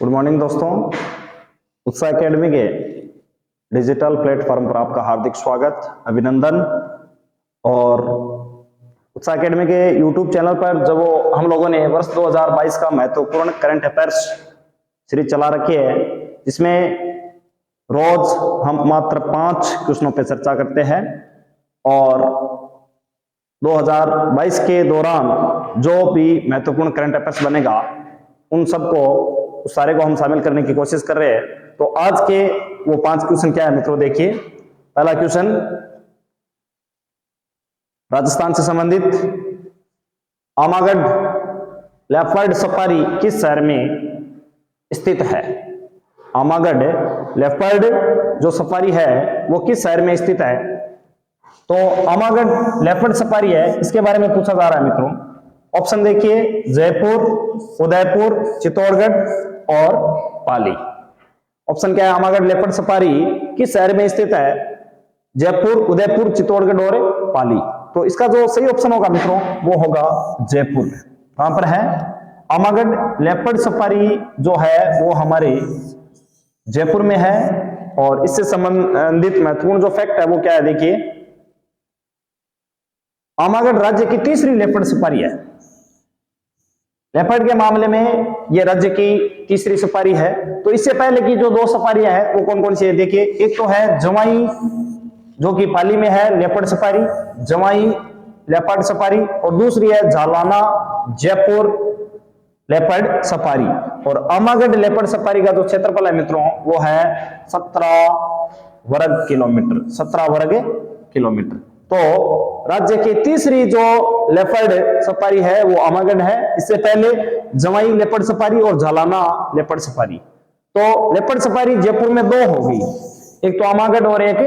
Good morning दोस्तों। उत्साह academy के डिजिटल प्लेटफॉर्म पर आपका हार्दिक स्वागत, अभिनंदन। और उत्साह एकेडमी के यूट्यूब चैनल पर जब हम लोगों ने वर्ष 2022 का महत्वपूर्ण करंट अफेयर्स सीरीज चला रखी है, जिसमें रोज हम मात्र 5 क्वेश्चनों पर चर्चा करते हैं और 2022 के दौरान जो भी महत्वपूर्ण करंट अफेयर्स बनेगा उन सबको उस सारे को हम शामिल करने की कोशिश कर रहे हैं। तो आज के वो 5 क्वेश्चन क्या है मित्रों, देखिए। पहला क्वेश्चन राजस्थान से संबंधित, आमागढ़ लेपर्ड सफारी किस शहर में स्थित है? आमागढ़ लेपर्ड जो सफारी है वो किस शहर में स्थित है? तो आमागढ़ लेपर्ड सफारी है, इसके बारे में पूछा जा रहा है मित्रों। ऑप्शन देखिए, जयपुर, उदयपुर, चित्तौड़गढ़ और पाली। ऑप्शन क्या है? आमागढ़ लेपर्ड सफारी किस शहर में स्थित है? जयपुर, उदयपुर, चित्तौड़गढ़ और पाली। तो इसका जो सही ऑप्शन होगा मित्रों वो होगा जयपुर। कहां पर है? आमागढ़ लेपर्ड सफारी जो है वो हमारे जयपुर में है। और इससे संबंधित महत्वपूर्ण जो फैक्ट है वो क्या है, देखिए। आमागढ़ राज्य की तीसरी लेपर्ड सफारी है। लेपर्ड के मामले में यह राज्य की तीसरी सफारी है। तो इससे पहले की जो 2 सफारियां हैं वो कौन कौन सी है, देखिए। एक तो है जवाई जो कि पाली में है, लेपर्ड सफारी, जवाई लेपर्ड सफारी। और दूसरी है झालाना जयपुर लेपर्ड सफारी। और आमागढ़ लेपर्ड सफारी का जो क्षेत्रफल है मित्रों वो है 17 वर्ग किलोमीटर। 17 वर्ग किलोमीटर। तो राज्य की तीसरी जो लेपर्ड सफारी है वो आमागढ़ है। इससे पहले जवाई लेपर्ड सफारी और झालाना लेपर्ड सफारी। तो लेपर्ड सफारी जयपुर में 2 हो गई, एक तो आमागढ़ और एक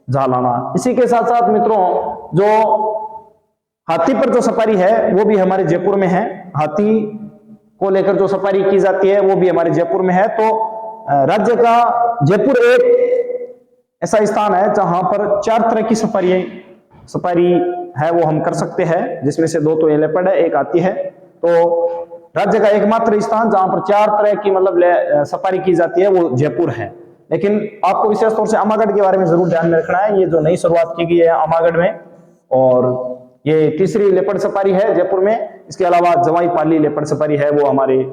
झालाना। इसी के साथ साथ मित्रों जो हाथी पर जो सफारी है वो भी हमारे जयपुर में है। हाथी को लेकर जो सफारी की जाती है वो भी हमारे जयपुर में है। तो राज्य का जयपुर एक ऐसा स्थान है जहां पर 4 तरह की सफारी है वो हम कर सकते हैं, जिसमें से 2 तो लेपर्ड है, एक हाथी है। तो राज्य का एकमात्र स्थान जहां पर 4 तरह की मतलब सफारी की जाती है वो जयपुर है। लेकिन आपको विशेष तौर से आमागढ़ के बारे में जरूर ध्यान में रखना है। ये जो नई शुरुआत की गई है आमागढ़ में, और ये तीसरी लेपर्ड सफारी है जयपुर में। इसके अलावा जवाई पाली लेपर्ड सफारी है वो हमारे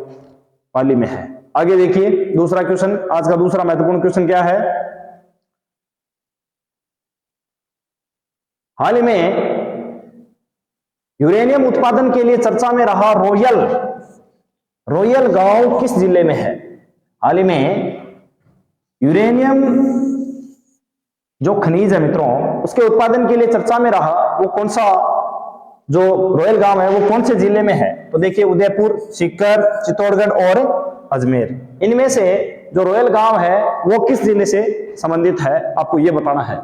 पाली में है। आगे देखिए दूसरा क्वेश्चन, आज का दूसरा महत्वपूर्ण क्वेश्चन क्या है। हाल ही में यूरेनियम उत्पादन के लिए चर्चा में रहा रॉयल गांव किस जिले में है? हाल ही में यूरेनियम जो खनिज है मित्रों उसके उत्पादन के लिए चर्चा में रहा वो कौन सा जो रॉयल गांव है वो कौन से जिले में है? तो देखिए, उदयपुर, सीकर, चित्तौड़गढ़ और अजमेर। इनमें से जो रॉयल गांव है वो किस जिले से संबंधित है आपको ये बताना है।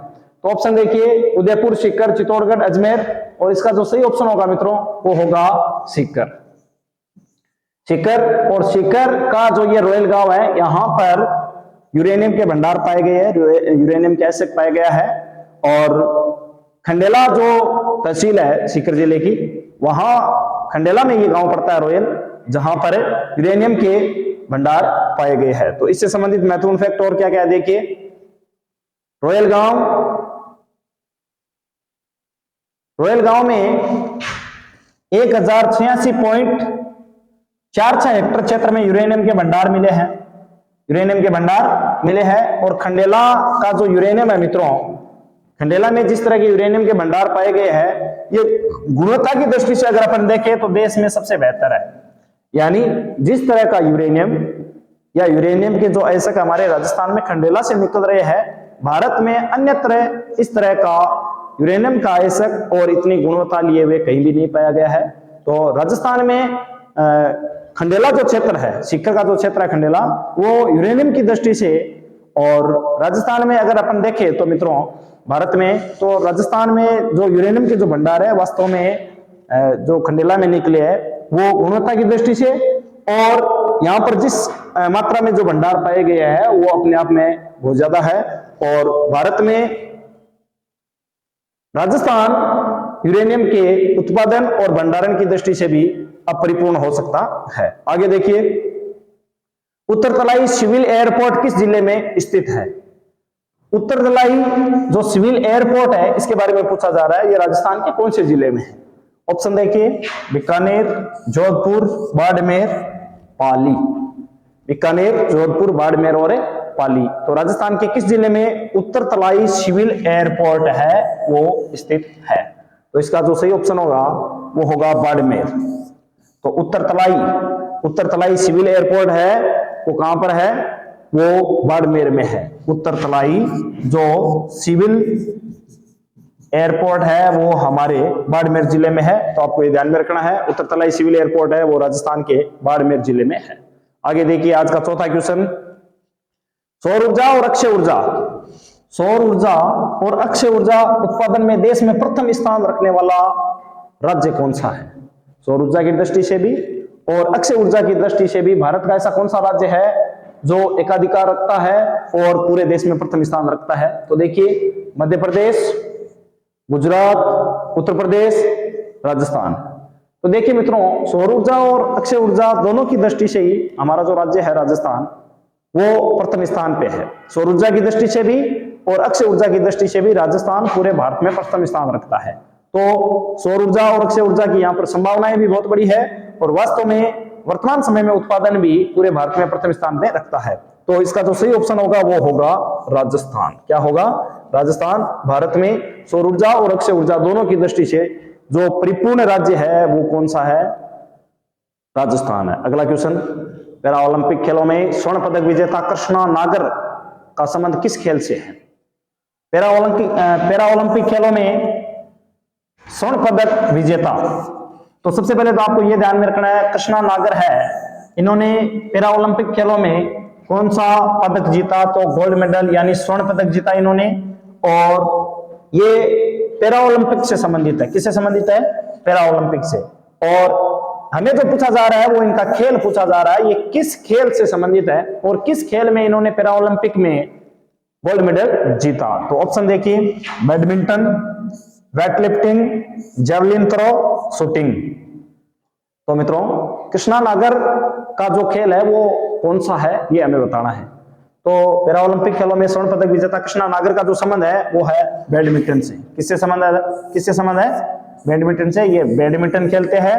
तो ऑप्शन देखिए, उदयपुर, सीकर, चित्तौड़गढ़, अजमेर। और इसका जो सही ऑप्शन होगा मित्रों वो होगा सीकर। सीकर। और सीकर का जो ये रॉयल गांव है यहाँ पर यूरेनियम के भंडार पाए गए हैं, यूरेनियम के एसिड पाया गया है। और खंडेला जो तहसील है सीकर जिले की, वहां खंडेला में ये गांव पड़ता है रॉयल, जहां पर यूरेनियम के भंडार पाए गए हैं। तो इससे संबंधित महत्वपूर्ण फैक्ट और क्या क्या है, देखिए। रॉयल गांव में 1086.46 हेक्टेयर क्षेत्र में यूरेनियम के भंडार मिले हैं। और खंडेला का जो यूरेनियम है मित्रों, खंडेला में जिस तरह के यूरेनियम के भंडार पाए गए हैं ये गुणवत्ता की दृष्टि से अगर अपन देखें तो देश में सबसे बेहतर है। यानी जिस तरह का यूरेनियम या यूरेनियम के जो अयस्क हमारे राजस्थान में खंडेला से निकल रहे हैं, भारत में अन्यत्र इस तरह का यूरेनियम का अयस्क और इतनी गुणवत्ता लिए हुए कहीं भी नहीं पाया गया है। तो राजस्थान में खंडेला जो क्षेत्र है, सीकर का जो क्षेत्र है खंडेला, वो यूरेनियम की दृष्टि से, और राजस्थान में अगर अपन देखें तो मित्रों भारत में, तो राजस्थान में जो यूरेनियम के जो भंडार है वास्तव में जो खंडेला में निकले हैं वो गुणवत्ता की दृष्टि से, और यहाँ पर जिस मात्रा में जो भंडार पाए गए हैं वो अपने आप में बहुत ज्यादा है। और भारत में राजस्थान यूरेनियम के उत्पादन और भंडारण की दृष्टि से भी अपरिपूर्ण हो सकता है। आगे देखिए, उत्तरतलाई सिविल एयरपोर्ट किस जिले में स्थित है? उत्तरतलाई जो सिविल एयरपोर्ट है इसके बारे में पूछा जा रहा है, ये राजस्थान के कौन से जिले में है? ऑप्शन देखिए, बीकानेर, जोधपुर, बाड़मेर, पाली। बीकानेर, जोधपुर, बाड़मेर और पाली। तो राजस्थान के किस जिले में उत्तरतलाई सिविल एयरपोर्ट है वो स्थित है? तो इसका जो सही ऑप्शन होगा वो होगा बाड़मेर। तो उत्तरतलाई सिविल एयरपोर्ट है वो कहां पर है? वो बाड़मेर में है। उत्तरतलाई जो सिविल एयरपोर्ट है वो हमारे बाड़मेर जिले में है। तो आपको ये ध्यान में रखना है, उत्तरतलाई सिविल एयरपोर्ट है वो राजस्थान के बाड़मेर जिले में है। आगे देखिए आज का चौथा क्वेश्चन, सौर ऊर्जा और अक्षय ऊर्जा। सौर ऊर्जा और अक्षय ऊर्जा उत्पादन में देश में प्रथम स्थान रखने वाला राज्य कौन सा है? सौर ऊर्जा की दृष्टि से भी और अक्षय ऊर्जा की दृष्टि से भी भारत का ऐसा कौन सा राज्य है जो एकाधिकार रखता है और पूरे देश में प्रथम स्थान रखता है? तो देखिए, मध्य प्रदेश, गुजरात, उत्तर प्रदेश, राजस्थान। तो देखिए मित्रों, सौर ऊर्जा और अक्षय ऊर्जा दोनों की दृष्टि से ही हमारा जो राज्य है राजस्थान वो प्रथम स्थान पे है। सौर ऊर्जा की दृष्टि से भी और अक्षय ऊर्जा की दृष्टि से भी राजस्थान पूरे भारत में प्रथम स्थान रखता है। तो सौर ऊर्जा और अक्षय ऊर्जा की यहाँ पर संभावनाएं भी बहुत बड़ी है और वास्तव में वर्तमान समय में उत्पादन भी पूरे भारत में प्रथम स्थान पे रखता है। तो इसका जो सही ऑप्शन होगा वो होगा राजस्थान। क्या होगा? राजस्थान भारत में सौर ऊर्जा और अक्षय ऊर्जा दोनों की दृष्टि से जो परिपूर्ण राज्य है वो कौन सा है? राजस्थान है। अगला क्वेश्चन, पैरा ओलंपिक खेलों में स्वर्ण पदक विजेता कृष्णा नागर का संबंध किस खेल से है? पैरा ओलंपिक खेलों में स्वर्ण पदक विजेता, तो सबसे पहले तो आपको यह ध्यान में रखना है, कृष्णा नागर है, इन्होंने पैरा ओलंपिक खेलों में कौन सा पदक जीता? तो गोल्ड मेडल यानी स्वर्ण पदक जीता इन्होंने। और ये पैरा ओलंपिक से संबंधित है। किससे संबंधित है? पैरा ओलंपिक से। और हमें जो पूछा जा रहा है वो इनका खेल पूछा जा रहा है, ये किस खेल से संबंधित है और किस खेल में इन्होंने पैरा ओलंपिक में गोल्ड मेडल जीता? तो ऑप्शन देखिए, badminton, weightlifting, javelin throw, shooting. तो मित्रों, कृष्णा नागर का जो खेल है वो कौन सा है ये हमें बताना है। तो पैरा ओलंपिक खेलों में स्वर्ण पदक विजेता कृष्णा नागर का जो संबंध है वो है बैडमिंटन से। किससे संबंध है? किससे संबंध है? बैडमिंटन से। ये बैडमिंटन खेलते हैं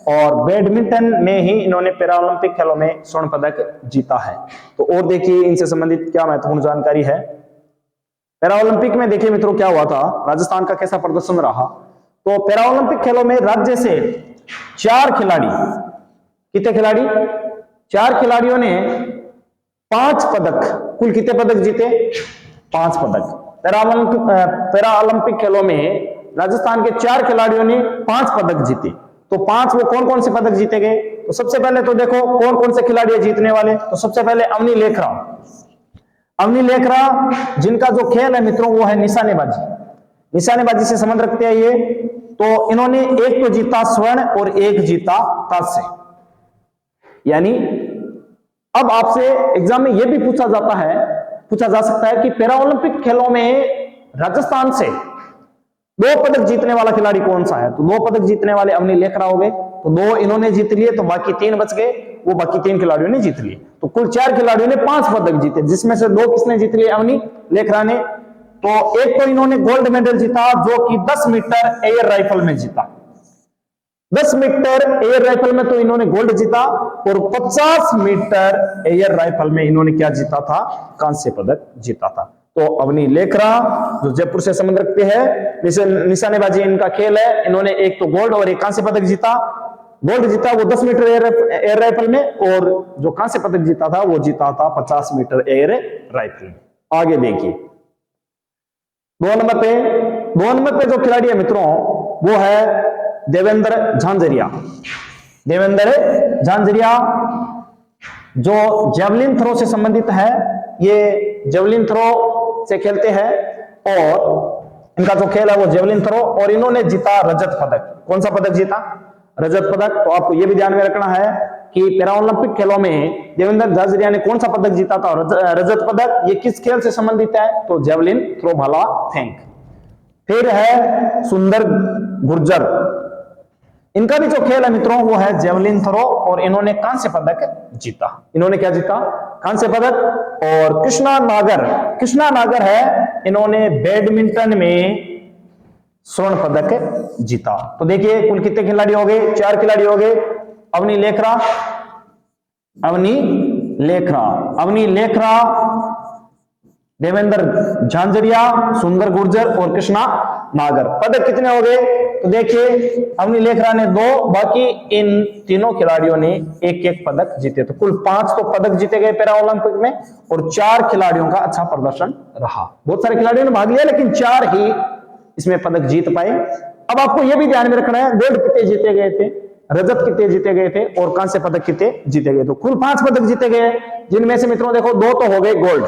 और बैडमिंटन में ही इन्होंने पैरा ओलंपिक खेलों में स्वर्ण पदक जीता है। तो और देखिए इनसे संबंधित क्या महत्वपूर्ण जानकारी है। पैरा ओलंपिक में देखिए मित्रों क्या हुआ था, राजस्थान का कैसा प्रदर्शन रहा। तो पैरा ओलंपिक खेलों में राज्य से 4 खिलाड़ी, कितने खिलाड़ी? 4 खिलाड़ियों ने 5 पदक, कुल कितने पदक जीते? 5 पदक। पैरा ओलंपिक खेलों में राजस्थान के 4 खिलाड़ियों ने 5 पदक जीते। तो 5 वो कौन कौन से पदक जीते गए? तो सबसे पहले तो देखो कौन कौन से खिलाड़ी जीतने वाले। तो सबसे पहले अवनी लेखरा जिनका जो खेल है मित्रों वो है निशानेबाजी। निशानेबाजी से संबंध रखते हैं ये। तो इन्होंने एक तो जीता स्वर्ण और एक जीता कांस्य। यानी अब आपसे एग्जाम में यह भी पूछा जा सकता है कि पैरा ओलंपिक खेलों में राजस्थान से 2 पदक जीतने वाला खिलाड़ी कौन सा है? तो 2 पदक जीतने वाले अवनी लेखरा हो गए, तो 2 इन्होंने जीत लिए, तो बाकी 3 बच गए, वो बाकी 3 खिलाड़ियों ने जीत लिए। तो कुल 4 खिलाड़ियों ने 5 पदक जीते, जिसमें से 2 किसने जीत लिए? अवनी लेखरा ने। तो एक तो इन्होंने गोल्ड मेडल जीता जो कि 10 मीटर एयर राइफल में जीता। 10 मीटर एयर राइफल में तो इन्होंने गोल्ड जीता और 50 मीटर एयर राइफल में इन्होंने क्या जीता था? कांस्य पदक जीता था। तो अवनी लेखरा जो जयपुर से संबंध रखते हैं, निशानेबाजी इनका खेल है, इन्होंने एक तो गोल्ड और एक कांस्य पदक जीता। गोल्ड जीता वो 10 मीटर एयर राइफल में और जो कांस्य पदक जीता था वो जीता था 50 मीटर एयर राइफल में। आगे देखिए 2 नंबर पे जो खिलाड़ी है मित्रों वो है देवेंद्र झांझरिया। देवेंद्र झांझरिया जो जेवलिन थ्रो से संबंधित है, ये जेवलिन थ्रो से खेलते हैं और इनका जो खेल है वो जेवलिन थ्रो, और इन्होंने जीता रजत पदक। कौन सा पदक जीता? रजत पदक। तो आपको यह भी ध्यान में रखना है कि पैरा ओलंपिक खेलों में देवेंद्र झांझरिया ने कौन सा पदक जीता था? रजत पदक। ये किस खेल से संबंधित है? तो जेवलिन थ्रो, भाला फेंक। फिर है सुंदर गुर्जर। इनका भी जो खेल है मित्रों वो है जेवलिन थ्रो और इन्होंने कांस्य पदक जीता। इन्होंने क्या जीता? कांस्य पदक। और कृष्णा नागर है, इन्होंने बैडमिंटन में स्वर्ण पदक जीता। तो देखिए कुल कितने खिलाड़ी हो गए? 4 खिलाड़ी हो गए। अवनी लेखरा, देवेंद्र झांझरिया, सुंदर गुर्जर और कृष्णा नागर। पदक कितने हो गए? तो देखिए अवनी लेखरा ने 2, बाकी इन तीनों खिलाड़ियों ने 1-1 पदक जीते। तो कुल 5 तो पदक जीते गए पैरा ओलंपिक में और 4 खिलाड़ियों का अच्छा प्रदर्शन रहा। बहुत सारे खिलाड़ियों ने भाग लिया लेकिन 4 ही इसमें पदक जीत पाए। अब आपको यह भी ध्यान में रखना है गोल्ड कितने जीते गए थे, रजत कितने जीते गए थे और कांस्य पदक कितने जीते गए। तो कुल 5 पदक जीते गए, जिनमें से मित्रों देखो 2 तो हो गए गोल्ड,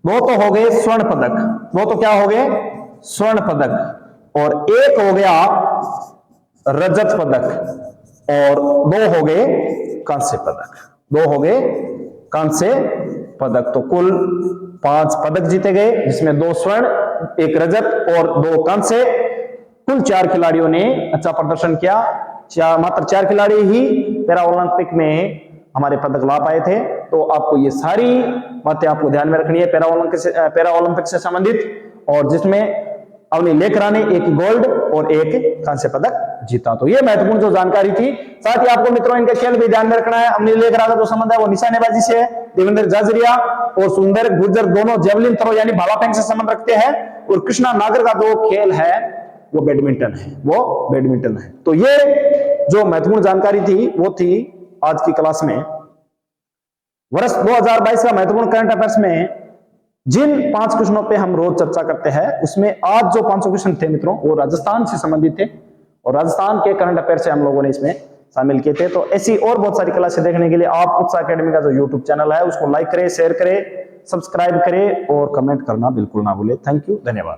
2 तो हो गए स्वर्ण पदक, 2 तो क्या हो गए? स्वर्ण पदक, और 1 हो गया रजत पदक और 2 हो गए कांस्य पदक, 2 हो गए कांस्य पदक। तो कुल 5 पदक जीते गए, जिसमें 2 स्वर्ण, 1 रजत और 2 कांस्य। कुल 4 खिलाड़ियों ने अच्छा प्रदर्शन किया। मात्र 4 खिलाड़ी ही पैरा ओलंपिक में हमारे पदक ला पाए थे। तो आपको ये सारी बातें आपको ध्यान में रखनी है पैरा ओलंपिक से संबंधित, और जिसमें अवनी लेखरा ने 1 गोल्ड और 1 कांस्य पदक जीता। तो ये महत्वपूर्ण जो जानकारी थी। साथ ही आपको मित्रों इनके खेल भी ध्यान में रखना है। अवनी लेखरा का जो संबंध है वो निशानेबाजी से है, देवेंद्र झाझरिया और सुंदर गुर्जर दोनों जेवलिन थ्रो यानी भाला फेंक से संबंध रखते हैं, और कृष्णा नागर का जो खेल है वो बैडमिंटन है। तो ये जो महत्वपूर्ण जानकारी थी वो थी आज की क्लास में। वर्ष 2022 का महत्वपूर्ण करंट अफेयर्स में जिन 5 क्वेश्चनों पे हम रोज चर्चा करते हैं, उसमें आज जो 500 क्वेश्चन थे मित्रों वो राजस्थान से संबंधित थे, और राजस्थान के करंट अफेयर से हम लोगों ने इसमें शामिल किए थे। तो ऐसी और बहुत सारी क्लासें देखने के लिए आप उत्साह एकेडमी का जो यूट्यूब चैनल है उसको लाइक करें, शेयर करें, सब्सक्राइब करें और कमेंट करना बिल्कुल ना भूलें। थैंक यू, धन्यवाद।